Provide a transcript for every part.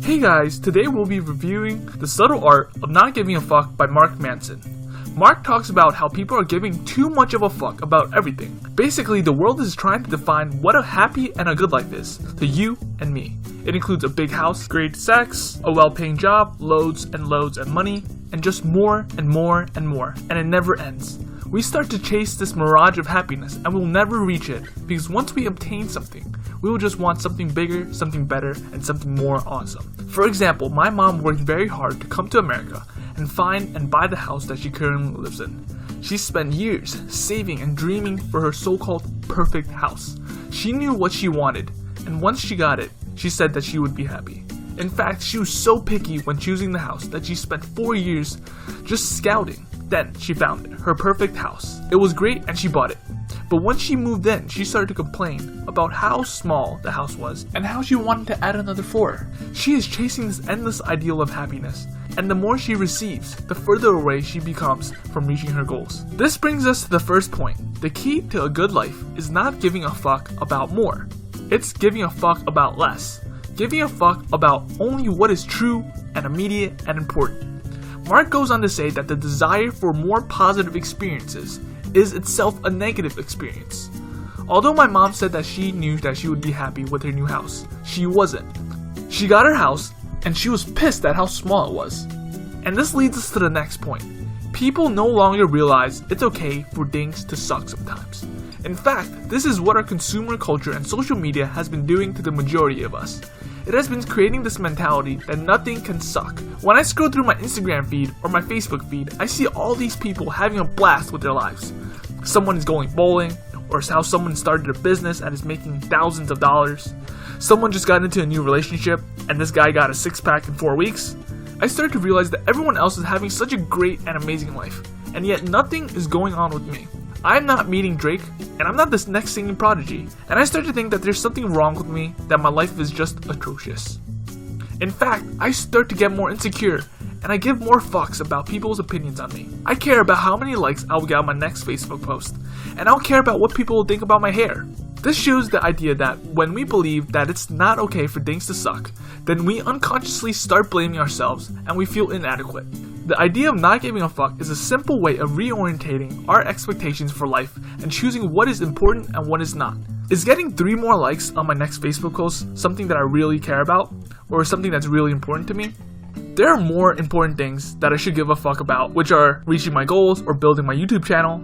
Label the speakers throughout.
Speaker 1: Hey guys, today we'll be reviewing The Subtle Art of Not Giving a Fuck by Mark Manson. Mark talks about how people are giving too much of a fuck about everything. Basically, the world is trying to define what a happy and a good life is, to you and me. It includes a big house, great sex, a well-paying job, loads and loads of money, and just more and more and more, and it never ends. We start to chase this mirage of happiness and we'll never reach it, because once we obtain something, we will just want something bigger, something better, and something more awesome. For example, my mom worked very hard to come to America and find and buy the house that she currently lives in. She spent years saving and dreaming for her so-called perfect house. She knew what she wanted, and once she got it, she said that she would be happy. In fact, she was so picky when choosing the house that she spent 4 years just scouting. Then she found it, her perfect house. It was great and she bought it. But once she moved in, she started to complain about how small the house was and how she wanted to add another floor. She is chasing this endless ideal of happiness, and the more she receives, the further away she becomes from reaching her goals. This brings us to the first point. The key to a good life is not giving a fuck about more. It's giving a fuck about less. Giving a fuck about only what is true and immediate and important. Mark goes on to say that the desire for more positive experiences is itself a negative experience. Although my mom said that she knew that she would be happy with her new house, she wasn't. She got her house and she was pissed at how small it was. And this leads us to the next point. People no longer realize it's okay for things to suck sometimes. In fact, this is what our consumer culture and social media has been doing to the majority of us. It has been creating this mentality that nothing can suck. When I scroll through my Instagram feed or my Facebook feed, I see all these people having a blast with their lives. Someone is going bowling, or how someone started a business and is making thousands of dollars. Someone just got into a new relationship and this guy got a six-pack in 4 weeks. I started to realize that everyone else is having such a great and amazing life, and yet nothing is going on with me. I'm not meeting Drake, and I'm not this next singing prodigy, and I start to think that there's something wrong with me, that my life is just atrocious. In fact, I start to get more insecure, and I give more fucks about people's opinions on me. I care about how many likes I will get on my next Facebook post, and I'll care about what people will think about my hair. This shows the idea that when we believe that it's not okay for things to suck, then we unconsciously start blaming ourselves and we feel inadequate. The idea of not giving a fuck is a simple way of reorientating our expectations for life and choosing what is important and what is not. Is getting 3 more likes on my next Facebook post something that I really care about, or something that's really important to me? There are more important things that I should give a fuck about, which are reaching my goals or building my YouTube channel.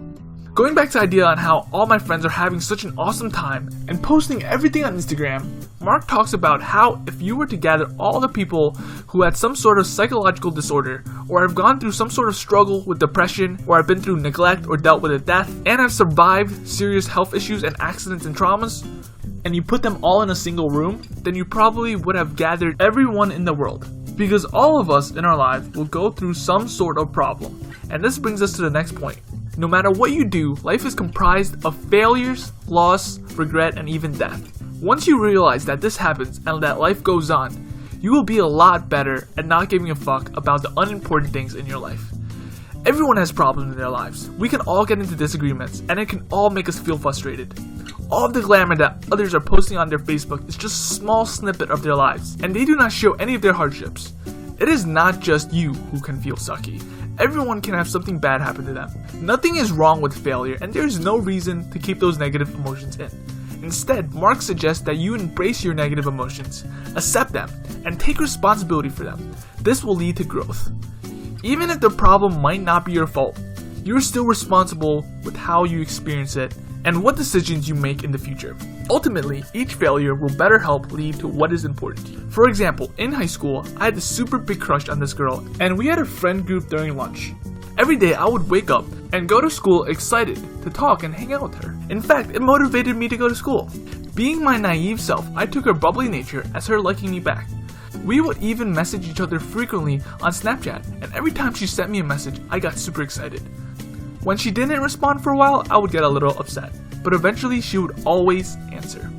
Speaker 1: Going back to the idea on how all my friends are having such an awesome time and posting everything on Instagram, Mark talks about how if you were to gather all the people who had some sort of psychological disorder, or have gone through some sort of struggle with depression, or have been through neglect or dealt with a death, and have survived serious health issues and accidents and traumas, and you put them all in a single room, then you probably would have gathered everyone in the world. Because all of us in our lives will go through some sort of problem. And this brings us to the next point. No matter what you do, life is comprised of failures, loss, regret, and even death. Once you realize that this happens and that life goes on, you will be a lot better at not giving a fuck about the unimportant things in your life. Everyone has problems in their lives. We can all get into disagreements, and it can all make us feel frustrated. All of the glamour that others are posting on their Facebook is just a small snippet of their lives, and they do not show any of their hardships. It is not just you who can feel sucky. Everyone can have something bad happen to them. Nothing is wrong with failure, and there is no reason to keep those negative emotions in. Instead, Mark suggests that you embrace your negative emotions, accept them, and take responsibility for them. This will lead to growth. Even if the problem might not be your fault, you are still responsible with how you experience it and what decisions you make in the future. Ultimately, each failure will better help lead to what is important to you. For example, in high school, I had a super big crush on this girl, and we had a friend group during lunch. Every day I would wake up and go to school excited to talk and hang out with her. In fact, it motivated me to go to school. Being my naive self, I took her bubbly nature as her liking me back. We would even message each other frequently on Snapchat, and every time she sent me a message, I got super excited. When she didn't respond for a while, I would get a little upset, but eventually she would always answer.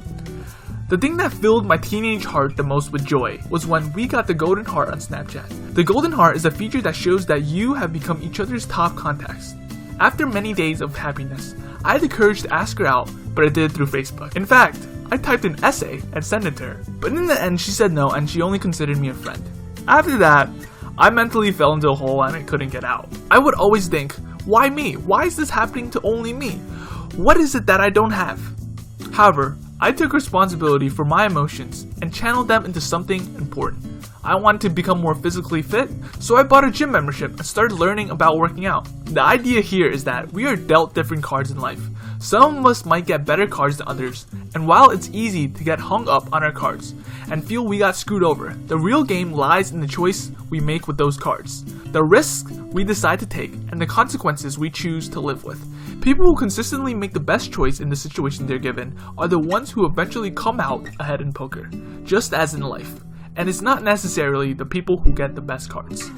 Speaker 1: The thing that filled my teenage heart the most with joy was when we got the golden heart on Snapchat. The golden heart is a feature that shows that you have become each other's top contacts. After many days of happiness, I had the courage to ask her out, but I did it through Facebook. In fact, I typed an essay and sent it to her. But in the end, she said no and she only considered me a friend. After that, I mentally fell into a hole and I couldn't get out. I would always think, why me? Why is this happening to only me? What is it that I don't have? However, I took responsibility for my emotions and channeled them into something important. I wanted to become more physically fit, so I bought a gym membership and started learning about working out. The idea here is that we are dealt different cards in life. Some of us might get better cards than others, and while it's easy to get hung up on our cards and feel we got screwed over, the real game lies in the choice we make with those cards, the risks we decide to take, and the consequences we choose to live with. People who consistently make the best choice in the situation they're given are the ones who eventually come out ahead in poker, just as in life. And it's not necessarily the people who get the best cards.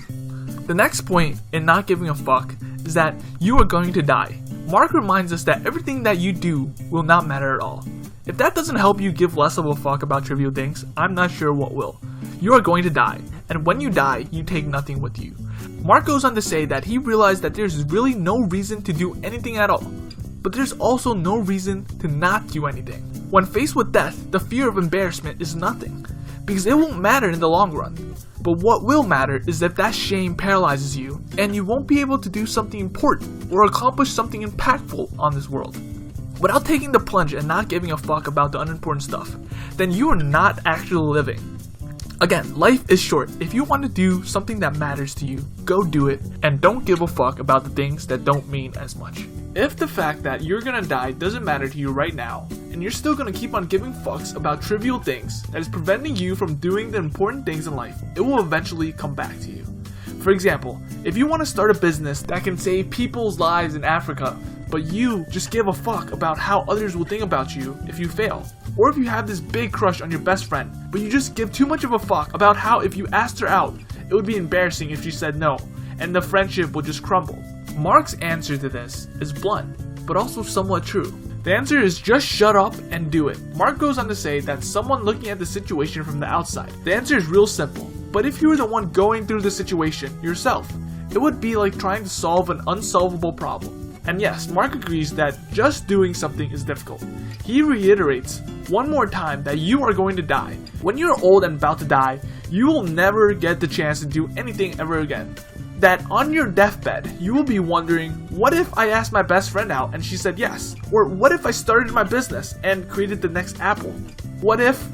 Speaker 1: The next point in not giving a fuck is that you are going to die. Mark reminds us that everything that you do will not matter at all. If that doesn't help you give less of a fuck about trivial things, I'm not sure what will. You are going to die, and when you die, you take nothing with you. Mark goes on to say that he realized that there's really no reason to do anything at all, but there's also no reason to not do anything. When faced with death, the fear of embarrassment is nothing, because it won't matter in the long run. But what will matter is if that shame paralyzes you, and you won't be able to do something important or accomplish something impactful on this world. Without taking the plunge and not giving a fuck about the unimportant stuff, then you are not actually living. Again, life is short. If you want to do something that matters to you, go do it, and don't give a fuck about the things that don't mean as much. If the fact that you're gonna die doesn't matter to you right now, and you're still gonna keep on giving fucks about trivial things that is preventing you from doing the important things in life, it will eventually come back to you. For example, if you want to start a business that can save people's lives in Africa, but you just give a fuck about how others will think about you if you fail. Or if you have this big crush on your best friend, but you just give too much of a fuck about how if you asked her out, it would be embarrassing if she said no, and the friendship will just crumble. Mark's answer to this is blunt, but also somewhat true. The answer is just shut up and do it. Mark goes on to say that someone looking at the situation from the outside, the answer is real simple. But if you were the one going through the situation yourself, it would be like trying to solve an unsolvable problem. And yes, Mark agrees that just doing something is difficult. He reiterates one more time that you are going to die. When you're old and about to die, you will never get the chance to do anything ever again. That on your deathbed, you will be wondering, what if I asked my best friend out and she said yes? Or what if I started my business and created the next Apple? What if?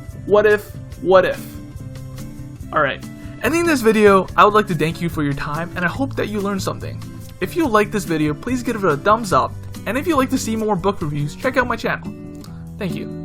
Speaker 1: Alright, ending this video, I would like to thank you for your time and I hope that you learned something. If you like this video, please give it a thumbs up, and if you'd like to see more book reviews, check out my channel. Thank you.